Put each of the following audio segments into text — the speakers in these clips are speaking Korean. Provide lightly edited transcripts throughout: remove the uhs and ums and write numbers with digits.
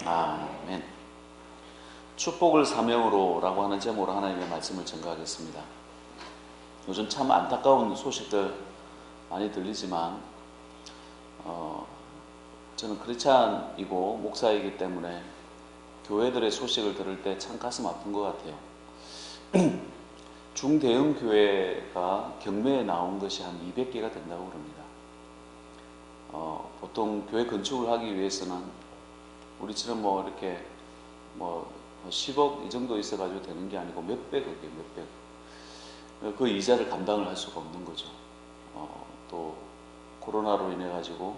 아멘. 축복을 사명으로 라고 하는 제목으로 하나님의 말씀을 전가하겠습니다. 요즘 참 안타까운 소식들 많이 들리지만 저는 크리스찬이고 목사이기 때문에 교회들의 소식을 들을 때 참 가슴 아픈 것 같아요. 중대형 교회가 경매에 나온 것이 한 200개가 된다고 그럽니다. 보통 교회 건축을 하기 위해서는 우리처럼 이렇게 10억 이 정도 있어가지고 되는 게 아니고 몇백억이에요, 몇백. 그 이자를 감당을 할 수가 없는 거죠. 또 코로나로 인해 가지고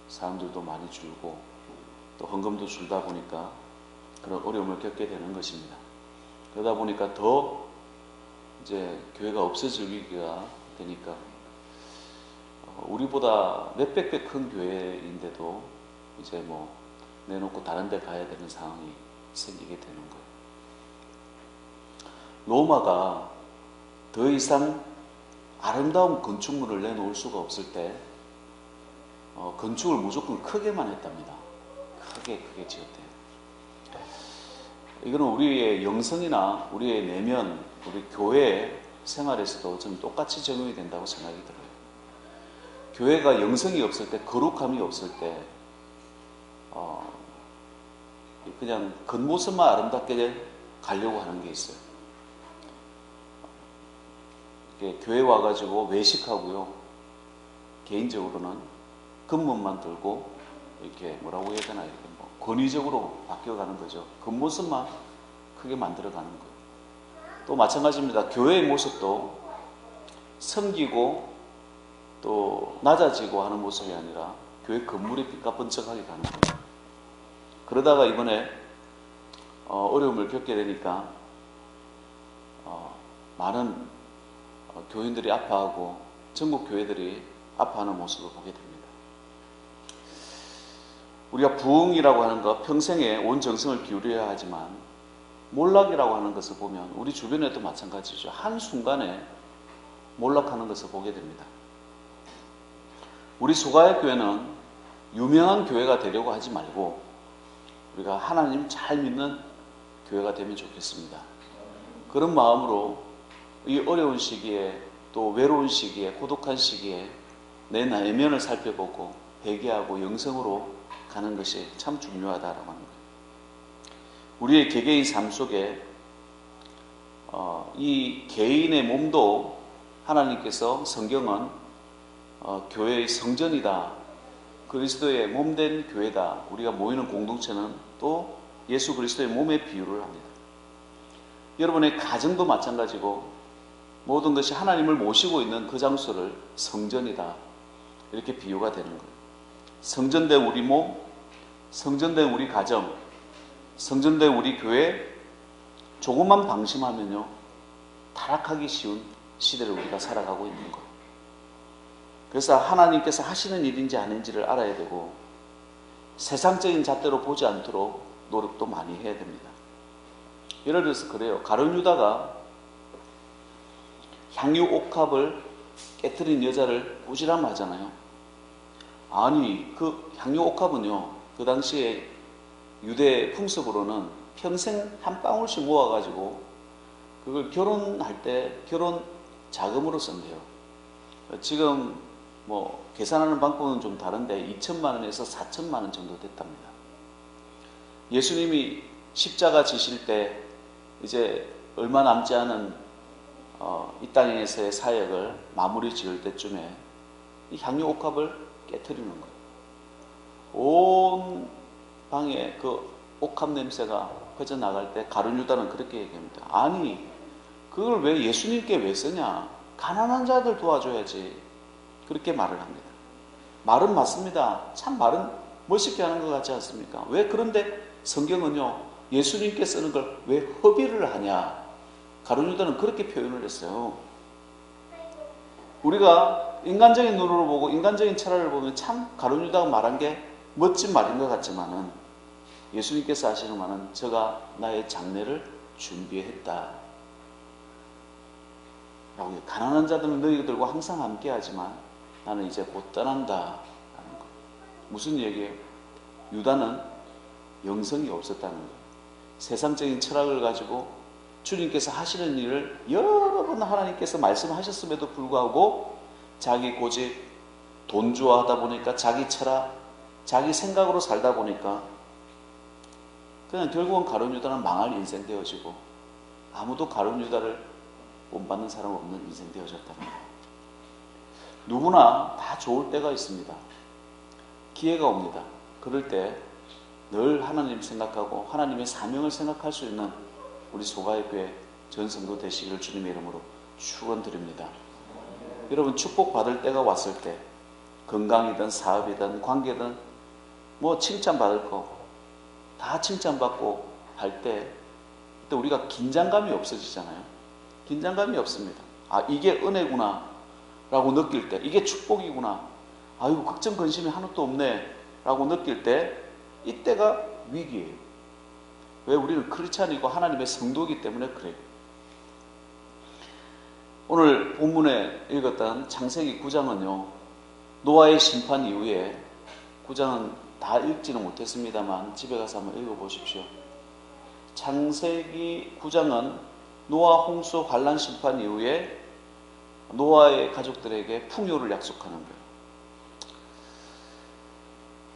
사람들도 많이 줄고 또 헌금도 줄다 보니까 그런 어려움을 겪게 되는 것입니다. 그러다 보니까 더 이제 교회가 없어질 위기가 되니까 우리보다 몇백 배 큰 교회인데도 이제 내놓고 다른 데 가야 되는 상황이 생기게 되는 거예요. 로마가 더 이상 아름다운 건축물을 내놓을 수가 없을 때 건축을 무조건 크게만 했답니다. 크게 지었대요. 이거는 우리의 영성이나 우리의 내면, 우리 교회 생활에서도 좀 똑같이 적용이 된다고 생각이 들어요. 교회가 영성이 없을 때, 거룩함이 없을 때 그냥 겉모습만 아름답게 가려고 하는 게 있어요. 교회 와가지고 외식하고요, 개인적으로는 겉멋만 들고 이렇게 뭐라고 해야 되나, 이렇게 권위적으로 바뀌어가는 거죠. 겉모습만 크게 만들어가는 거예요. 또 마찬가지입니다. 교회의 모습도 섬기고 또 낮아지고 하는 모습이 아니라 교회 건물이 삐까번쩍하게 가는 거예요. 그러다가 이번에 어려움을 겪게 되니까 많은 교인들이 아파하고 전국 교회들이 아파하는 모습을 보게 됩니다. 우리가 부흥이라고 하는 것, 평생에 온 정성을 기울여야 하지만 몰락이라고 하는 것을 보면 우리 주변에도 마찬가지죠. 한순간에 몰락하는 것을 보게 됩니다. 우리 소가의 교회는 유명한 교회가 되려고 하지 말고 우리가 하나님 잘 믿는 교회가 되면 좋겠습니다. 그런 마음으로 이 어려운 시기에, 또 외로운 시기에, 고독한 시기에 내 내면을 살펴보고 회개하고 영성으로 가는 것이 참 중요하다라고 하는 거예요. 우리의 개개인 삶 속에 이 개인의 몸도 하나님께서, 성경은 교회의 성전이다, 그리스도의 몸된 교회다, 우리가 모이는 공동체는 또 예수 그리스도의 몸에 비유를 합니다. 여러분의 가정도 마찬가지고 모든 것이 하나님을 모시고 있는 그 장소를 성전이다, 이렇게 비유가 되는 거예요. 성전된 우리 몸, 성전된 우리 가정, 성전된 우리 교회, 조금만 방심하면요 타락하기 쉬운 시대를 우리가 살아가고 있는 거예요. 그래서 하나님께서 하시는 일인지 아닌지를 알아야 되고 세상적인 잣대로 보지 않도록 노력도 많이 해야 됩니다. 예를 들어서 그래요. 가룟 유다가 향유 옥합을 깨트린 여자를 꾸지람 하잖아요. 아니, 그 향유 옥합은요, 그 당시에 유대 풍습으로는 평생 한 방울씩 모아가지고 그걸 결혼할 때 결혼 자금으로 쓴대요. 지금 계산하는 방법은 좀 다른데 2천만 원에서 4천만 원 정도 됐답니다. 예수님이 십자가 지실 때 이제 얼마 남지 않은 이 땅에서의 사역을 마무리 지을 때쯤에 이 향유 옥합을 깨트리는 거예요. 온 방에 그 옥합 냄새가 퍼져나갈 때 가룟 유다는 그렇게 얘기합니다. 아니, 그걸 왜 예수님께 왜 쓰냐? 가난한 자들 도와줘야지. 그렇게 말을 합니다. 말은 맞습니다. 참 말은 멋있게 하는 것 같지 않습니까? 왜 그런데 성경은요, 예수님께 쓰는 걸 왜 허비를 하냐? 가룟 유다는 그렇게 표현을 했어요. 우리가 인간적인 눈으로 보고 인간적인 철학을 보면 참 가룟 유다가 말한 게 멋진 말인 것 같지만은 예수님께서 하시는 말은 저가 나의 장례를 준비했다. 라고, 가난한 자들은 너희들과 항상 함께 하지만 나는 이제 곧 떠난다 라는 거. 무슨 얘기예요? 유다는 영성이 없었다는 거예요. 세상적인 철학을 가지고 주님께서 하시는 일을 여러 번 하나님께서 말씀하셨음에도 불구하고 자기 고집, 돈주화하다 보니까 자기 철학, 자기 생각으로 살다 보니까 그냥 결국은 가룟 유다는 망할 인생 되어지고 아무도 가룟 유다를 본받는 사람 없는 인생 되어졌다는 거예요. 누구나 다 좋을 때가 있습니다. 기회가 옵니다. 그럴 때 늘 하나님 생각하고 하나님의 사명을 생각할 수 있는 우리 소가의교회 전성도 되시기를 주님의 이름으로 축원드립니다. 여러분 축복받을 때가 왔을 때 건강이든 사업이든 관계든 뭐 칭찬받을 거 다 칭찬받고 할 때 그때 우리가 긴장감이 없어지잖아요. 긴장감이 없습니다. 아 이게 은혜구나 라고 느낄 때 이게 축복이구나 아이고 걱정 근심이 하나도 없네 라고 느낄 때 이때가 위기예요. 왜? 우리는 크리스찬이고 하나님의 성도이기 때문에 그래요. 오늘 본문에 읽었던 창세기 9장은요 노아의 심판 이후에 9장은 다 읽지는 못했습니다만 집에 가서 한번 읽어보십시오. 창세기 9장은 노아 홍수 환란 심판 이후에 노아의 가족들에게 풍요를 약속하는 거예요.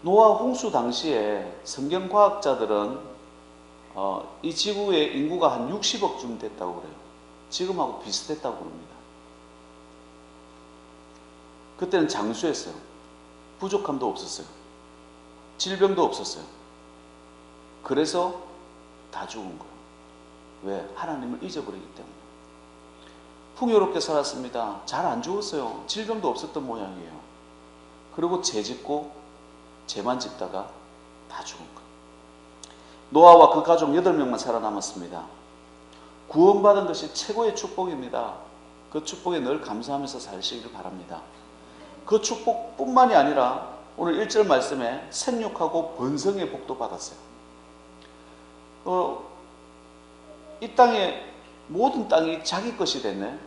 노아 홍수 당시에 성경과학자들은 이 지구의 인구가 한 60억쯤 됐다고 그래요. 지금하고 비슷했다고 그럽니다. 그때는 장수했어요. 부족함도 없었어요. 질병도 없었어요. 그래서 다 죽은 거예요. 왜? 하나님을 잊어버리기 때문에. 풍요롭게 살았습니다. 잘 안 죽었어요. 질병도 없었던 모양이에요. 그리고 죄 짓고 죄만 짓다가 다 죽은 거예요. 노아와 그 가족 8명만 살아남았습니다. 구원받은 것이 최고의 축복입니다. 그 축복에 늘 감사하면서 사시기를 바랍니다. 그 축복뿐만이 아니라 오늘 1절 말씀에 생육하고 번성의 복도 받았어요. 이 땅에 모든 땅이 자기 것이 됐네.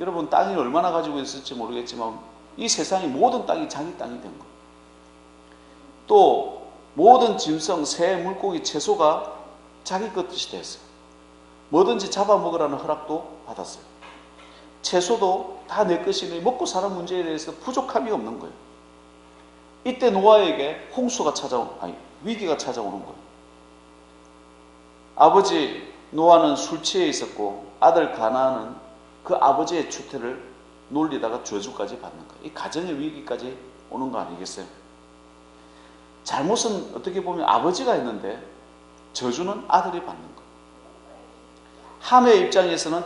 여러분 땅이 얼마나 가지고 있을지 모르겠지만 이 세상의 모든 땅이 자기 땅이 된 거예요. 또 모든 짐승, 새, 물고기, 채소가 자기 것이 됐어요. 뭐든지 잡아먹으라는 허락도 받았어요. 채소도 다 내 것이니 먹고 사는 문제에 대해서 부족함이 없는 거예요. 이때 노아에게 홍수가 위기가 찾아오는 거예요. 아버지 노아는 술 취해 있었고 아들 가나안은 그 아버지의 추태를 놀리다가 저주까지 받는 거예요. 이 가정의 위기까지 오는 거 아니겠어요? 잘못은 어떻게 보면 아버지가 했는데 저주는 아들이 받는 거예요. 함의 입장에서는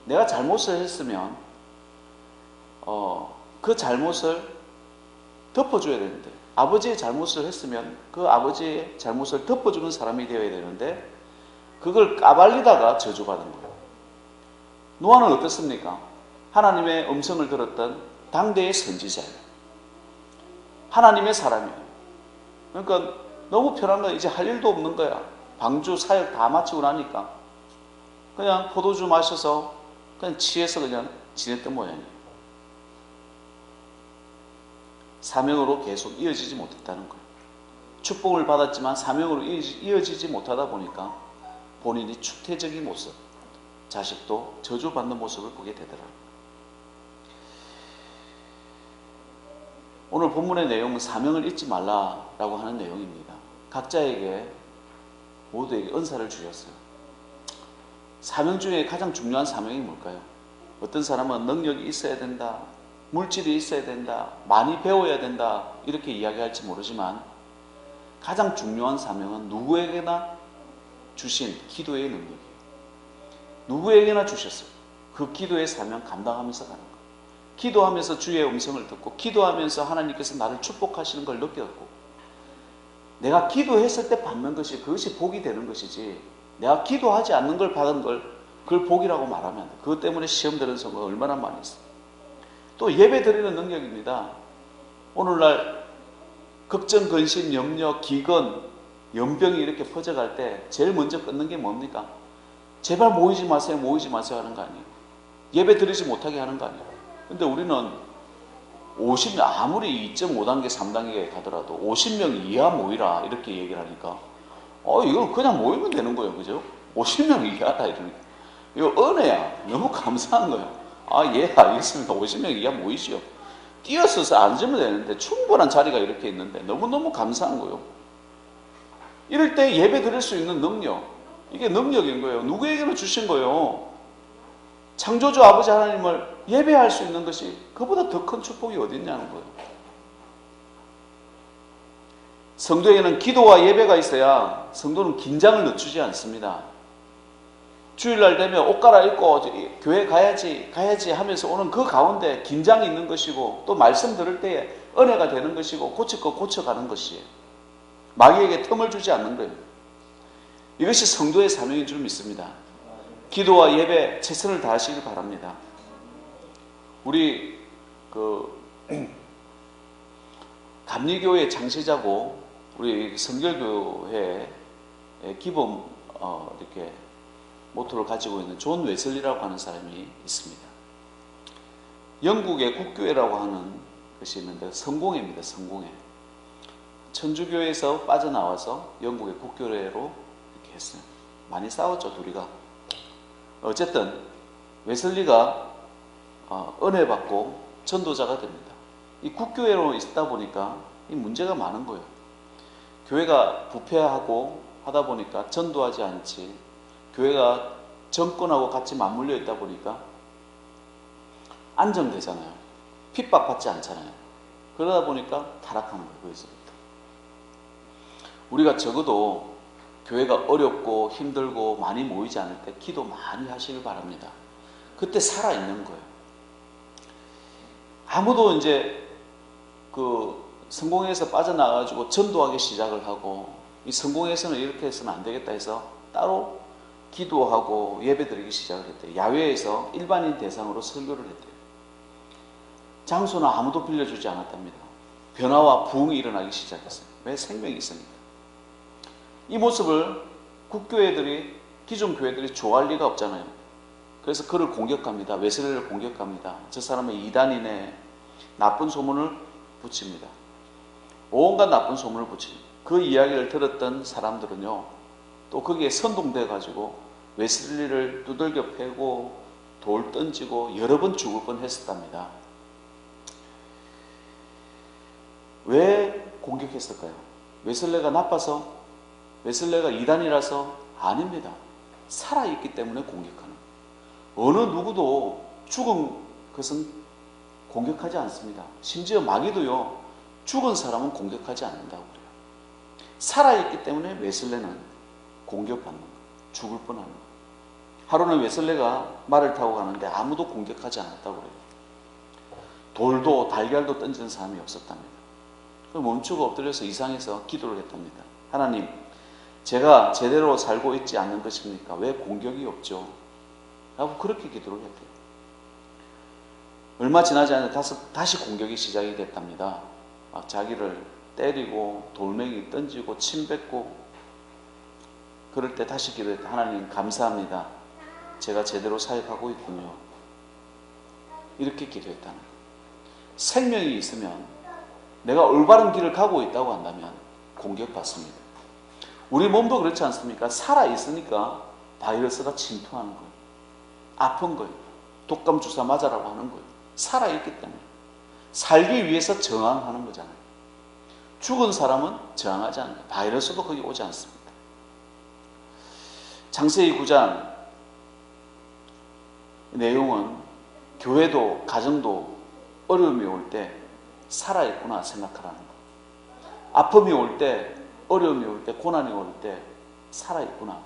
내가 잘못을 했으면 그 잘못을 덮어줘야 되는데 아버지의 잘못을 했으면 그 아버지의 잘못을 덮어주는 사람이 되어야 되는데 그걸 까발리다가 저주받은 거예요. 노아는 어떻습니까? 하나님의 음성을 들었던 당대의 선지자예요. 하나님의 사람이에요. 그러니까 너무 편한 거야. 이제 할 일도 없는 거야. 방주 사역 다 마치고 나니까 그냥 포도주 마셔서 그냥 취해서 그냥 지냈던 모양이에요. 사명으로 계속 이어지지 못했다는 거예요. 축복을 받았지만 사명으로 이어지지 못하다 보니까 본인이 축태적인 모습, 자식도 저주받는 모습을 보게 되더라고요. 오늘 본문의 내용은 사명을 잊지 말라라고 하는 내용입니다. 각자에게 모두에게 은사를 주셨어요. 사명 중에 가장 중요한 사명이 뭘까요? 어떤 사람은 능력이 있어야 된다, 물질이 있어야 된다, 많이 배워야 된다 이렇게 이야기할지 모르지만 가장 중요한 사명은 누구에게나 주신 기도의 능력이에요. 누구에게나 주셨어요. 그 기도의 사명 감당하면서 가는 거예요. 기도하면서 주의 음성을 듣고 기도하면서 하나님께서 나를 축복하시는 걸 느꼈고 내가 기도했을 때 받는 것이 그것이 복이 되는 것이지 내가 기도하지 않는 걸 받은 걸 그걸 복이라고 말하면 안 돼. 그것 때문에 시험 드는 성도가 얼마나 많이 있어요. 또 예배 드리는 능력입니다. 오늘날 걱정, 근심, 염려, 기근, 연병이 이렇게 퍼져갈 때 제일 먼저 끊는 게 뭡니까? 제발 모이지 마세요, 모이지 마세요 하는 거 아니에요. 예배 드리지 못하게 하는 거 아니에요. 근데 우리는 50명, 아무리 2.5단계, 3단계에 가더라도 50명 이하 모이라 이렇게 얘기를 하니까 이건 그냥 모이면 되는 거예요. 그죠? 50명 이하다 이러니까 이거 은혜야. 너무 감사한 거예요. 예, 알겠습니다. 50명 이하 모이시오. 뛰어서서 앉으면 되는데 충분한 자리가 이렇게 있는데 너무너무 감사한 거예요. 이럴 때 예배 드릴 수 있는 능력, 이게 능력인 거예요. 누구에게는 주신 거예요. 창조주 아버지 하나님을 예배할 수 있는 것이 그보다 더 큰 축복이 어디 있냐는 거예요. 성도에게는 기도와 예배가 있어야 성도는 긴장을 늦추지 않습니다. 주일날 되면 옷 갈아입고 교회 가야지 하면서 오는 그 가운데 긴장이 있는 것이고 또 말씀 들을 때에 은혜가 되는 것이고 고칠 거 고쳐가는 것이에요. 마귀에게 틈을 주지 않는 거예요. 이것이 성도의 사명인 줄 믿습니다. 기도와 예배 최선을 다하시길 바랍니다. 우리 감리교회 창시자고 우리 성결교회 기본 이렇게 모토를 가지고 있는 존 웨슬리라고 하는 사람이 있습니다. 영국의 국교회라고 하는 것이 있는데 성공회입니다. 성공회. 천주교에서 빠져나와서 영국의 국교회로 이렇게 했어요. 많이 싸웠죠, 둘이가. 어쨌든 웨슬리가 은혜 받고 전도자가 됩니다. 이 국교회로 있다 보니까 이 문제가 많은 거예요. 교회가 부패하고 하다 보니까 전도하지 않지, 교회가 정권하고 같이 맞물려 있다 보니까 안정되잖아요. 핍박받지 않잖아요. 그러다 보니까 타락하는 거예요. 거기서부터. 우리가 적어도 교회가 어렵고 힘들고 많이 모이지 않을 때 기도 많이 하시길 바랍니다. 그때 살아있는 거예요. 아무도 이제 성공회에서 빠져나가지고 전도하기 시작을 하고, 이 성공회에서는 이렇게 해서는 안 되겠다 해서 따로 기도하고 예배드리기 시작을 했대요. 야외에서 일반인 대상으로 설교를 했대요. 장소는 아무도 빌려주지 않았답니다. 변화와 부흥이 일어나기 시작했어요. 왜? 생명이 있으니까. 이 모습을 국교회들이, 기존 교회들이 좋아할 리가 없잖아요. 그래서 그를 공격합니다. 웨슬리를 공격합니다. 저 사람은 이단이네, 나쁜 소문을 붙입니다. 온갖 나쁜 소문을 붙입니다. 그 이야기를 들었던 사람들은요, 또 거기에 선동돼 가지고 웨슬리를 두들겨 패고 돌 던지고 여러 번 죽을 뻔했었답니다. 왜 공격했을까요? 웨슬리가 나빠서? 웨슬리가 이단이라서? 아닙니다. 살아있기 때문에 공격하는 거예요. 어느 누구도 죽은 것은 공격하지 않습니다. 심지어 마귀도요, 죽은 사람은 공격하지 않는다고 그래요. 살아있기 때문에 웨슬리는 공격받는 거예요. 죽을 뻔하는 거예요. 하루는 웨슬리가 말을 타고 가는데 아무도 공격하지 않았다고 그래요. 돌도 달걀도 던지는 사람이 없었답니다. 멈추고 엎드려서 이상해서 기도를 했답니다. 하나님, 제가 제대로 살고 있지 않는 것입니까? 왜 공격이 없죠? 라고 그렇게 기도를 했대요. 얼마 지나지 않아 다시 공격이 시작이 됐답니다. 막 자기를 때리고 돌멩이 던지고 침 뱉고. 그럴 때 다시 기도했다. 하나님 감사합니다. 제가 제대로 사역하고 있군요. 이렇게 기도했다는 거예요. 생명이 있으면, 내가 올바른 길을 가고 있다고 한다면 공격받습니다. 우리 몸도 그렇지 않습니까? 살아있으니까 바이러스가 침투하는 거예요. 아픈 거예요. 독감 주사 맞아라고 하는 거예요. 살아있기 때문에. 살기 위해서 저항하는 거잖아요. 죽은 사람은 저항하지 않아요. 바이러스도 거기 오지 않습니다. 창세기 9장 내용은 교회도 가정도 어려움이 올 때 살아있구나 생각하라는 거예요. 아픔이 올 때, 어려움이 올 때, 고난이 올 때 살아있구나,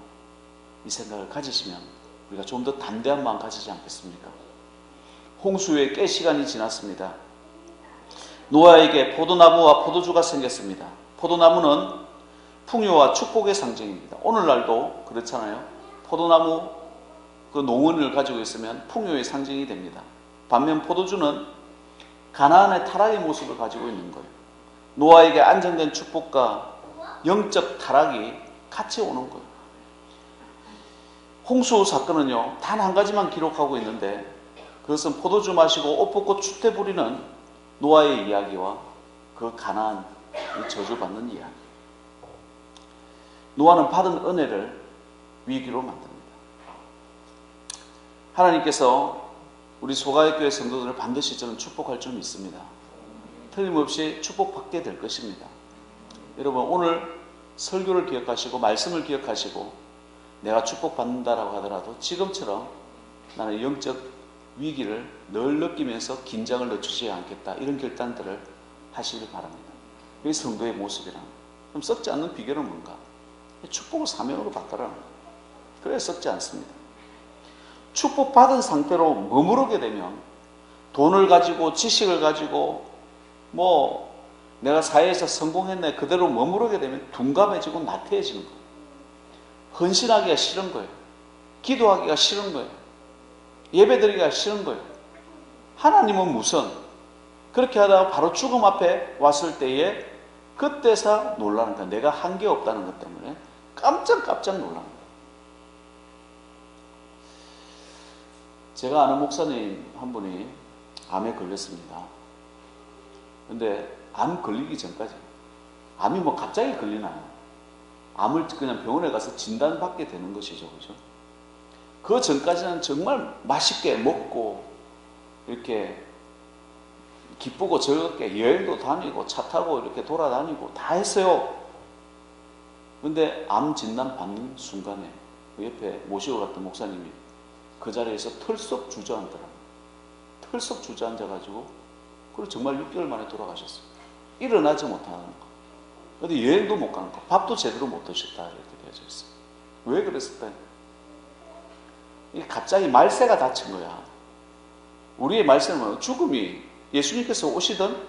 이 생각을 가지시면 우리가 좀 더 담대한 마음 가지지 않겠습니까? 홍수의 꽤 시간이 지났습니다. 노아에게 포도나무와 포도주가 생겼습니다. 포도나무는 풍요와 축복의 상징입니다. 오늘날도 그렇잖아요. 포도나무 그 농원을 가지고 있으면 풍요의 상징이 됩니다. 반면 포도주는 가나안의 타락의 모습을 가지고 있는 거예요. 노아에게 안정된 축복과 영적 타락이 같이 오는 거예요. 홍수 사건은요, 단 한 가지만 기록하고 있는데, 그것은 포도주 마시고 옷 벗고 추태 부리는 노아의 이야기와 그 가나안이 저주받는 이야기. 노아는 받은 은혜를 위기로 만듭니다. 하나님께서 우리 소가의교회 성도들을 반드시 저는 축복할 줄 믿습니다. 틀림없이 축복받게 될 것입니다. 여러분, 오늘 설교를 기억하시고 말씀을 기억하시고 내가 축복받는다라고 하더라도 지금처럼 나는 영적 위기를 늘 느끼면서 긴장을 늦추지 않겠다, 이런 결단들을 하시길 바랍니다. 그게 성도의 모습이란. 그럼 썩지 않는 비결은 뭔가? 축복을 사명으로 바꿔라는 거예요. 그래야 썩지 않습니다. 축복받은 상태로 머무르게 되면 돈을 가지고 지식을 가지고 내가 사회에서 성공했네 그대로 머무르게 되면 둔감해지고 나태해지는 거예요. 헌신하기가 싫은 거예요. 기도하기가 싫은 거예요. 예배드리기가 싫은 거예요. 하나님은 무슨 그렇게 하다가 바로 죽음 앞에 왔을 때에 그때서 놀라는 거예요. 내가 한 게 없다는 것 때문에 깜짝 놀라는 거예요. 제가 아는 목사님 한 분이 암에 걸렸습니다. 근데 암 걸리기 전까지, 암이 갑자기 걸리나요? 암을 그냥 병원에 가서 진단받게 되는 것이죠. 그죠? 그 전까지는 정말 맛있게 먹고, 이렇게 기쁘고 즐겁게 여행도 다니고, 차 타고 이렇게 돌아다니고 다 했어요. 근데 암 진단 받는 순간에 그 옆에 모시고 갔던 목사님이 그 자리에서 털썩 주저앉더라고요. 털썩 주저앉아가지고, 그리고 정말 6개월 만에 돌아가셨어요. 일어나지 못하는 거. 근데 여행도 못 가는 거. 밥도 제대로 못 드셨다. 이렇게 되어져 있어요. 왜 그랬을까요? 이게 갑자기 말세가 닥친 거야. 우리의 말세는 죽음이, 예수님께서 오시던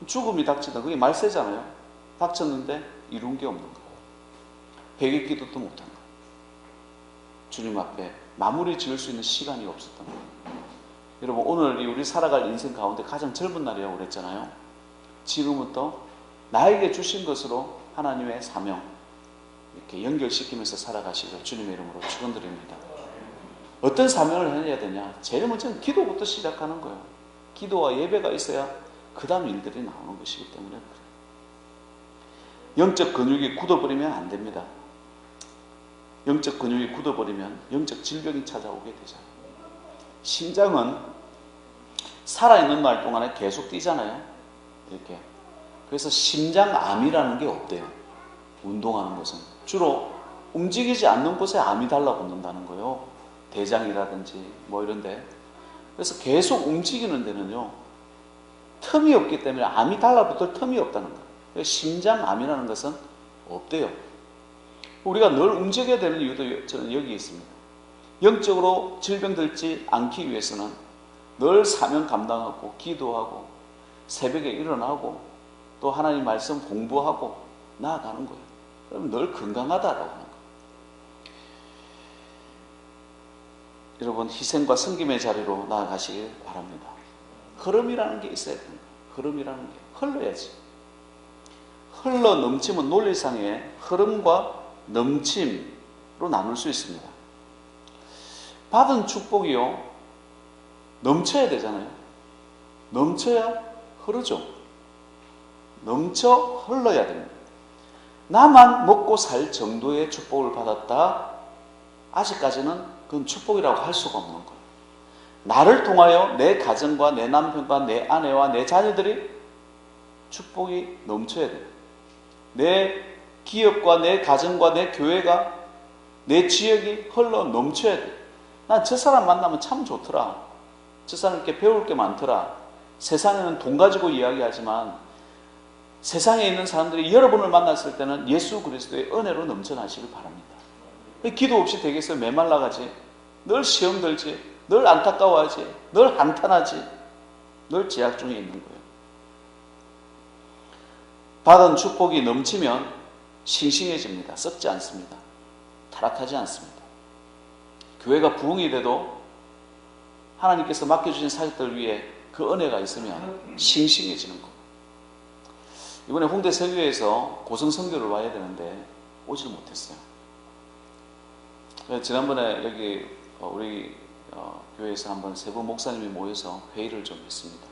죽음이 닥치던 그게 말세잖아요. 닥쳤는데 이룬 게 없는 거예요. 회개 기도도 못한 거예요. 주님 앞에 마무리 지을 수 있는 시간이 없었던 거예요. 여러분, 오늘이 우리 살아갈 인생 가운데 가장 젊은 날이라고 그랬잖아요. 지금부터 나에게 주신 것으로 하나님의 사명 이렇게 연결시키면서 살아가시길 주님의 이름으로 축원드립니다. 어떤 사명을 해야 되냐? 제일 먼저는 기도부터 시작하는 거예요. 기도와 예배가 있어야 그 다음 일들이 나오는 것이기 때문에 그래요. 영적 근육이 굳어버리면 안 됩니다. 영적 근육이 굳어버리면 영적 질병이 찾아오게 되잖아요. 심장은 살아있는 날 동안에 계속 뛰잖아요. 이렇게. 그래서 심장암이라는 게 없대요. 운동하는 것은. 주로 움직이지 않는 곳에 암이 달라붙는다는 거예요. 대장이라든지 이런데. 그래서 계속 움직이는 데는요, 틈이 없기 때문에 암이 달라붙을 틈이 없다는 거예요. 심장암이라는 것은 없대요. 우리가 늘 움직여야 되는 이유도 저는 여기 있습니다. 영적으로 질병 들지 않기 위해서는 늘 사명 감당하고 기도하고 새벽에 일어나고 또 하나님 말씀 공부하고 나아가는 거예요. 그러면 늘 건강하다라고 하는 거예요. 여러분, 희생과 섬김의 자리로 나아가시길 바랍니다. 흐름이라는 게 있어야 됩니다. 흐름이라는 게 흘러야지. 흘러 넘치면 논리상의 흐름과 넘침으로 나눌 수 있습니다. 받은 축복이요, 넘쳐야 되잖아요. 넘쳐야 흐르죠. 넘쳐 흘러야 됩니다. 나만 먹고 살 정도의 축복을 받았다, 아직까지는 그건 축복이라고 할 수가 없는 거예요. 나를 통하여 내 가정과 내 남편과 내 아내와 내 자녀들이 축복이 넘쳐야 돼요. 내 기업과 내 가정과 내 교회가, 내 지역이 흘러 넘쳐야 돼요. 난 저 사람 만나면 참 좋더라. 저 사람 이렇게 배울 게 많더라. 세상에는 돈 가지고 이야기하지만 세상에 있는 사람들이 여러분을 만났을 때는 예수 그리스도의 은혜로 넘쳐나시길 바랍니다. 기도 없이 되겠어요? 메말라가지, 늘 시험 들지, 늘 안타까워하지, 늘 한탄하지, 늘 제약 중에 있는 거예요. 받은 축복이 넘치면 싱싱해집니다. 썩지 않습니다. 타락하지 않습니다. 교회가 부흥이 돼도 하나님께서 맡겨주신 사역들 위에 그 은혜가 있으면 싱싱해지는 거예요. 이번에 홍대 설교에서 고성 선교를 와야 되는데 오질 못했어요. 지난번에 여기 우리 교회에서 한번 세 분 목사님이 모여서 회의를 좀 했습니다.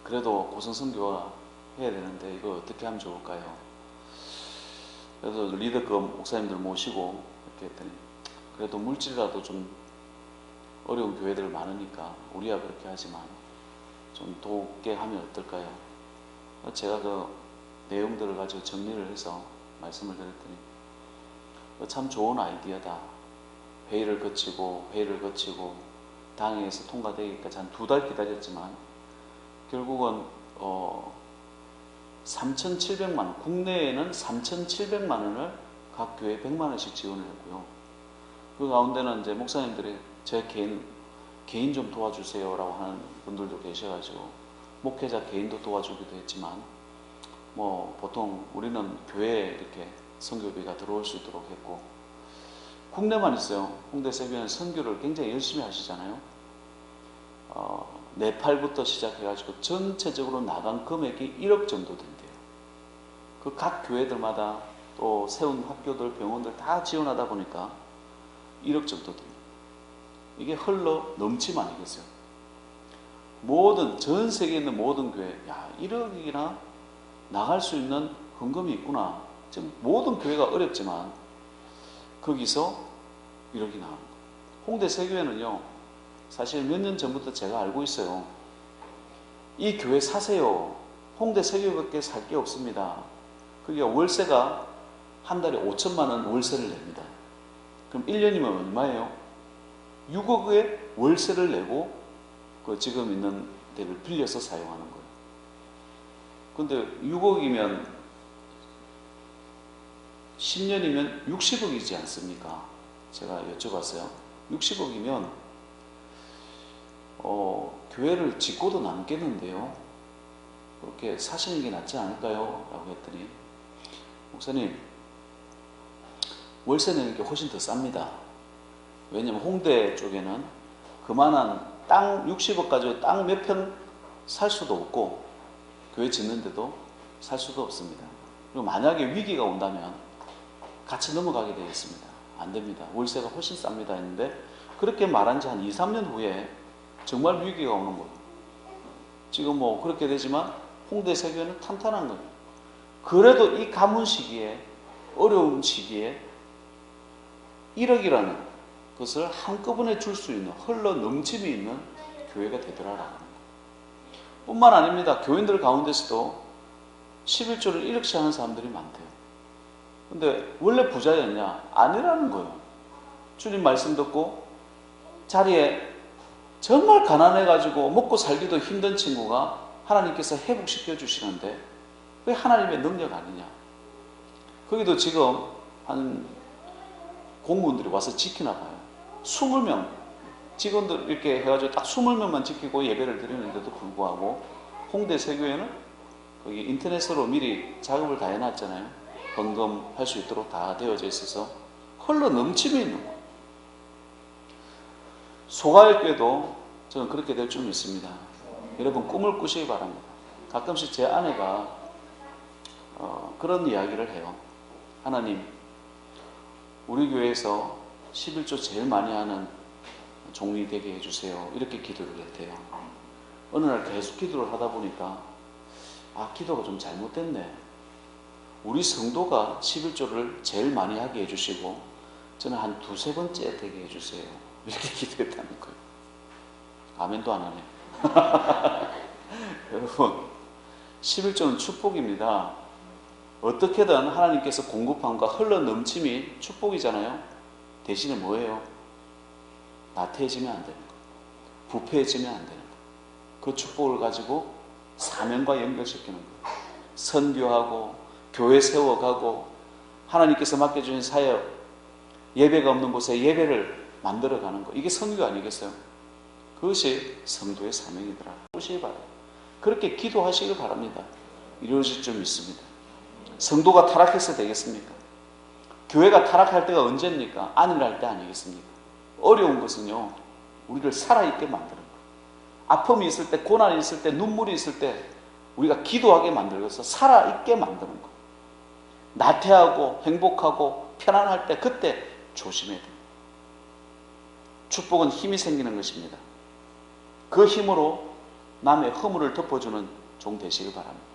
그래도 고성선교화 해야 되는데 이거 어떻게 하면 좋을까요? 그래서 리더급 목사님들 모시고 이렇게 했더니 그래도 물질이라도 좀 어려운 교회들 많으니까 우리야 그렇게 하지만 좀 돕게 하면 어떨까요? 제가 그 내용들을 가지고 정리를 해서 말씀을 드렸더니 참 좋은 아이디어다. 회의를 거치고 당에서 통과되기까지 한 2달 기다렸지만 결국은 3,700만 원, 국내에는 3,700만 원을 각 교회에 100만 원씩 지원을 했고요. 그 가운데는 이제 목사님들이 제 개인 좀 도와주세요라고 하는 분들도 계셔가지고 목회자 개인도 도와주기도 했지만 뭐 보통 우리는 교회에 이렇게 선교비가 들어올 수 있도록 했고 국내만 있어요. 홍대 세교회는 선교를 굉장히 열심히 하시잖아요. 네팔부터 시작해가지고 전체적으로 나간 금액이 1억 정도 된대요. 그 각 교회들마다 또 세운 학교들, 병원들 다 지원하다 보니까 1억 정도 됩니다. 이게 흘러 넘침 아니겠어요? 전 세계에 있는 모든 교회, 야, 1억이나 나갈 수 있는 헌금이 있구나. 지금 모든 교회가 어렵지만 거기서 1억이 나오는 거예요. 홍대 세교회는요, 사실 몇 년 전부터 제가 알고 있어요. 이 교회 사세요. 홍대 세교회밖에 살 게 없습니다. 그게 월세가 한 달에 5천만 원 월세를 냅니다. 그럼 1년이면 얼마예요? 6억의 월세를 내고 그 지금 있는 데를 빌려서 사용하는 거예요. 근데 6억이면 10년이면 60억이지 않습니까? 제가 여쭤봤어요. 60억이면 교회를 짓고도 남겠는데요. 그렇게 사시는 게 낫지 않을까요? 라고 했더니 목사님, 월세 내는 게 훨씬 더 쌉니다. 왜냐면 홍대 쪽에는 그만한 땅 60억 가지고 땅 몇 평 살 수도 없고 교회 짓는데도 살 수도 없습니다. 그리고 만약에 위기가 온다면 같이 넘어가게 되겠습니다. 안 됩니다. 월세가 훨씬 쌉니다 했는데 그렇게 말한 지 한 2, 3년 후에 정말 위기가 오는 거예요. 지금 뭐 그렇게 되지만 홍대 세교회는 탄탄한 거예요. 그래도 이 가문 시기에, 어려운 시기에 1억이라는 것을 한꺼번에 줄 수 있는, 흘러 넘침이 있는 교회가 되더라라는 거예요. 뿐만 아닙니다. 교인들 가운데서도 11조를 1억씩 하는 사람들이 많대요. 근데 원래 부자였냐? 아니라는 거예요. 주님 말씀 듣고 자리에 정말 가난해가지고 먹고 살기도 힘든 친구가 하나님께서 회복시켜 주시는데 왜 하나님의 능력 아니냐? 거기도 지금 한 공무원들이 와서 지키나 봐요. 20명 직원들 이렇게 해가지고 딱 20명만 지키고 예배를 드리는데도 불구하고 홍대 세교회는 거기 인터넷으로 미리 작업을 다 해놨잖아요. 헌금할 수 있도록 다 되어져 있어서 흘러 넘침이 있는 거예요. 소가일교회도 저는 그렇게 될 줄 믿습니다. 여러분 꿈을 꾸시기 바랍니다. 가끔씩 제 아내가 그런 이야기를 해요. 하나님, 우리 교회에서 11조 제일 많이 하는 종이 되게 해주세요. 이렇게 기도를 했대요. 어느 날 계속 기도를 하다 보니까 기도가 좀 잘못됐네. 우리 성도가 11조를 제일 많이 하게 해주시고 저는 한 2-3번째 되게 해주세요. 이렇게 기도했다는 거예요. 아멘도 안 하네. 여러분, 11조는 축복입니다. 어떻게든 하나님께서 공급함과 흘러 넘침이 축복이잖아요. 대신에 뭐예요? 나태해지면 안 되는 거예요. 부패해지면 안 되는 거예요. 그 축복을 가지고 사명과 연결시키는 거예요. 선교하고 교회 세워가고 하나님께서 맡겨주신 사역, 예배가 없는 곳에 예배를 만들어가는 거, 이게 선교 아니겠어요? 그것이 성도의 사명이더라. 보시기 바랍니다. 그렇게 기도하시길 바랍니다. 이루어질 줄 믿습니다. 성도가 타락해서 되겠습니까? 교회가 타락할 때가 언제입니까? 안일할 때 아니겠습니까? 어려운 것은요, 우리를 살아있게 만드는 거예요. 아픔이 있을 때, 고난이 있을 때, 눈물이 있을 때 우리가 기도하게 만들어서 살아있게 만드는 거예요. 나태하고 행복하고 편안할 때 그때 조심해야 돼요. 축복은 힘이 생기는 것입니다. 그 힘으로 남의 허물을 덮어주는 종 되시길 바랍니다.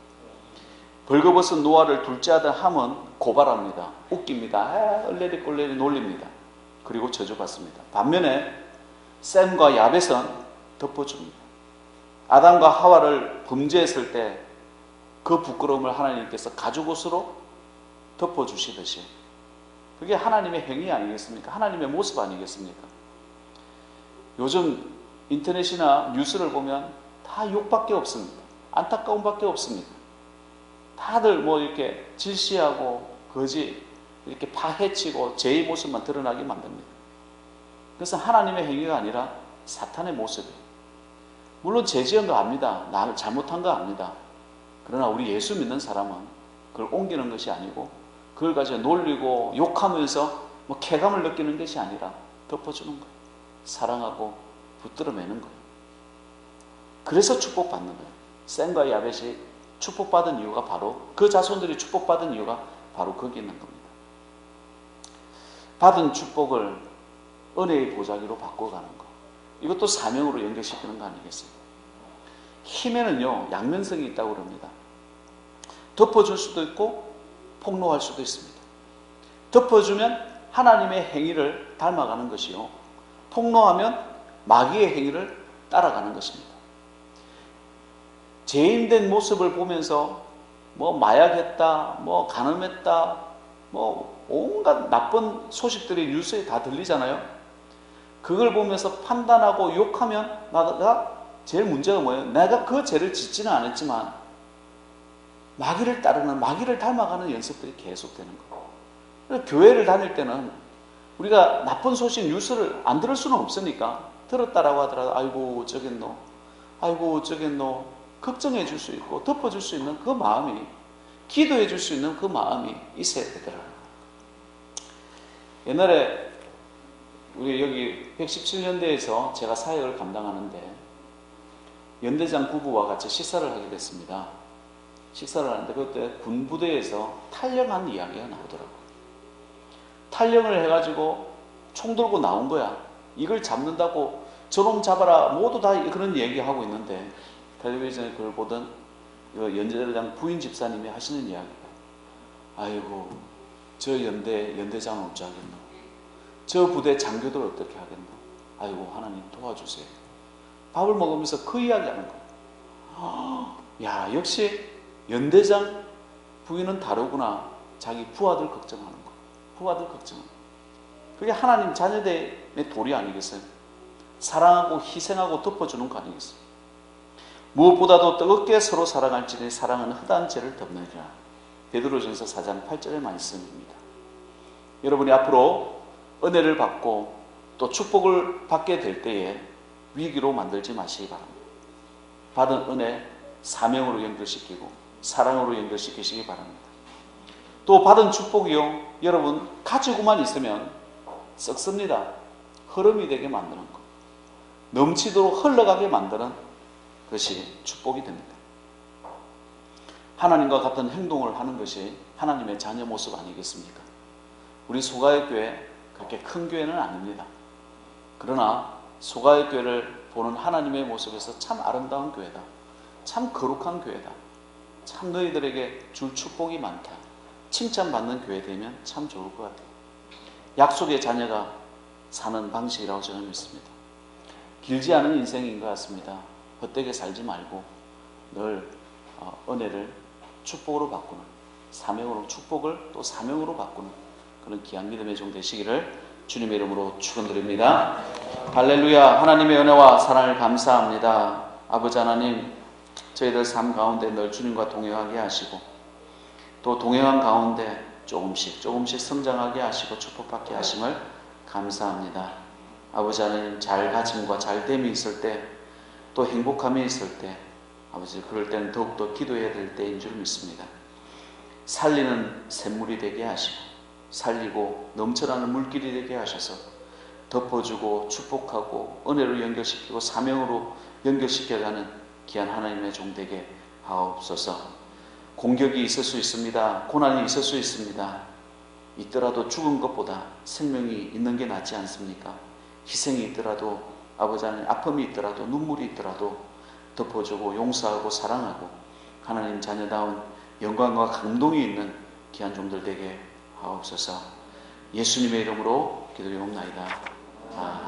벌거벗은 노아를 둘째 아들 함은 고발합니다. 웃깁니다. 얼레리 꼴레리 놀립니다. 그리고 저주받습니다. 반면에 셈과 야벳은 덮어줍니다. 아담과 하와를 범죄했을 때 그 부끄러움을 하나님께서 가죽옷으로 덮어주시듯이, 그게 하나님의 행위 아니겠습니까? 하나님의 모습 아니겠습니까? 요즘 인터넷이나 뉴스를 보면 다 욕밖에 없습니다. 안타까움밖에 없습니다. 다들 뭐 이렇게 질시하고 거짓, 이렇게 파헤치고 죄의 모습만 드러나게 만듭니다. 그래서 하나님의 행위가 아니라 사탄의 모습이에요. 물론 죄 지은 거 압니다. 나를 잘못한 거 압니다. 그러나 우리 예수 믿는 사람은 그걸 옮기는 것이 아니고 그걸 가지고 놀리고 욕하면서 뭐 쾌감을 느끼는 것이 아니라 덮어주는 거예요. 사랑하고 붙들어매는 거예요. 그래서 축복받는 거예요. 셈과 야벳이 축복받은 이유가 바로, 그 자손들이 축복받은 이유가 바로 거기 있는 겁니다. 받은 축복을 은혜의 보자기로 바꿔가는 거, 이것도 사명으로 연결시키는 거 아니겠습니까? 힘에는요 양면성이 있다고 그럽니다. 덮어줄 수도 있고 폭로할 수도 있습니다. 덮어주면 하나님의 행위를 닮아가는 것이요, 폭로하면 마귀의 행위를 따라가는 것입니다. 죄인된 모습을 보면서 뭐 마약했다, 뭐 간음했다, 뭐 온갖 나쁜 소식들이 뉴스에 다 들리잖아요. 그걸 보면서 판단하고 욕하면 나가 제일 문제가 뭐예요? 내가 그 죄를 짓지는 않았지만 마귀를 따르는, 마귀를 닮아가는 연습들이 계속되는 거예요. 교회를 다닐 때는 우리가 나쁜 소식 뉴스를 안 들을 수는 없으니까 들었다라고 하더라도 아이고 어쩌겠노, 아이고 어쩌겠노 걱정해 줄 수 있고 덮어줄 수 있는 그 마음이, 기도해 줄 수 있는 그 마음이 있어야 되더라고요. 옛날에 우리 여기 117년대에서 제가 사역을 감당하는데 연대장 부부와 같이 식사를 하게 됐습니다. 식사를 하는데 그때 군부대에서 탈영한 이야기가 나오더라고요. 탈영을 해가지고 총 들고 나온 거야. 이걸 잡는다고 저놈 잡아라 모두 다 그런 얘기하고 있는데 텔레비전에 그걸 보던 연대장 부인 집사님이 하시는 이야기가, 아이고 저 연대장은 어쩌겠노, 저 부대 장교들 어떻게 하겠노, 아이고 하나님 도와주세요. 밥을 먹으면서 그 이야기하는 거예요. 야 역시 연대장 부인은 다르구나. 자기 부하들 걱정하는 거, 부하들 걱정하는 거. 그게 하나님 자녀들의 도리 아니겠어요? 사랑하고 희생하고 덮어주는 거 아니겠어요? 무엇보다도 뜨겁게 서로 사랑할지니 사랑은 허다한 죄를 덮느니라. 베드로전서 4장 8절의 말씀입니다. 여러분이 앞으로 은혜를 받고 또 축복을 받게 될 때에 위기로 만들지 마시기 바랍니다. 받은 은혜 사명으로 연결시키고 사랑으로 연결시키시기 바랍니다. 또 받은 축복이요, 여러분 가지고만 있으면 썩습니다. 흐름이 되게 만드는 것, 넘치도록 흘러가게 만드는 것이 축복이 됩니다. 하나님과 같은 행동을 하는 것이 하나님의 자녀 모습 아니겠습니까? 우리 소가의 교회 그렇게 큰 교회는 아닙니다. 그러나 소가의 교회를 보는 하나님의 모습에서 참 아름다운 교회다, 참 거룩한 교회다, 참 너희들에게 줄 축복이 많다, 칭찬받는 교회 되면 참 좋을 것 같아요. 약속의 자녀가 사는 방식이라고 저는 믿습니다. 길지 않은 인생인 것 같습니다. 헛되게 살지 말고 늘 은혜를 축복으로 바꾸는, 사명으로 축복을 또 사명으로 바꾸는 그런 귀한 믿음의 종 되시기를 주님의 이름으로 축원드립니다. 할렐루야. 하나님의 은혜와 사랑을 감사합니다. 아버지 하나님, 저희들 삶 가운데 늘 주님과 동행하게 하시고 또 동행한 가운데 조금씩 성장하게 하시고 축복받게 하심을 감사합니다. 아버지 하나님, 잘가짐과 잘됨이 있을 때 또 행복함이 있을 때 아버지 그럴 때는 더욱더 기도해야 될 때인 줄 믿습니다. 살리는 샘물이 되게 하시고 살리고 넘쳐나는 물길이 되게 하셔서 덮어주고 축복하고 은혜로 연결시키고 사명으로 연결시켜가는 귀한 하나님의 종 되게 하옵소서. 공격이 있을 수 있습니다. 고난이 있을 수 있습니다. 있더라도 죽은 것보다 생명이 있는 게 낫지 않습니까? 희생이 있더라도 아버지 하나님, 아픔이 있더라도 눈물이 있더라도 덮어주고 용서하고 사랑하고 하나님 자녀다운 영광과 감동이 있는 귀한 종들 되게 하옵소서. 예수님의 이름으로 기도하옵나이다. 아멘.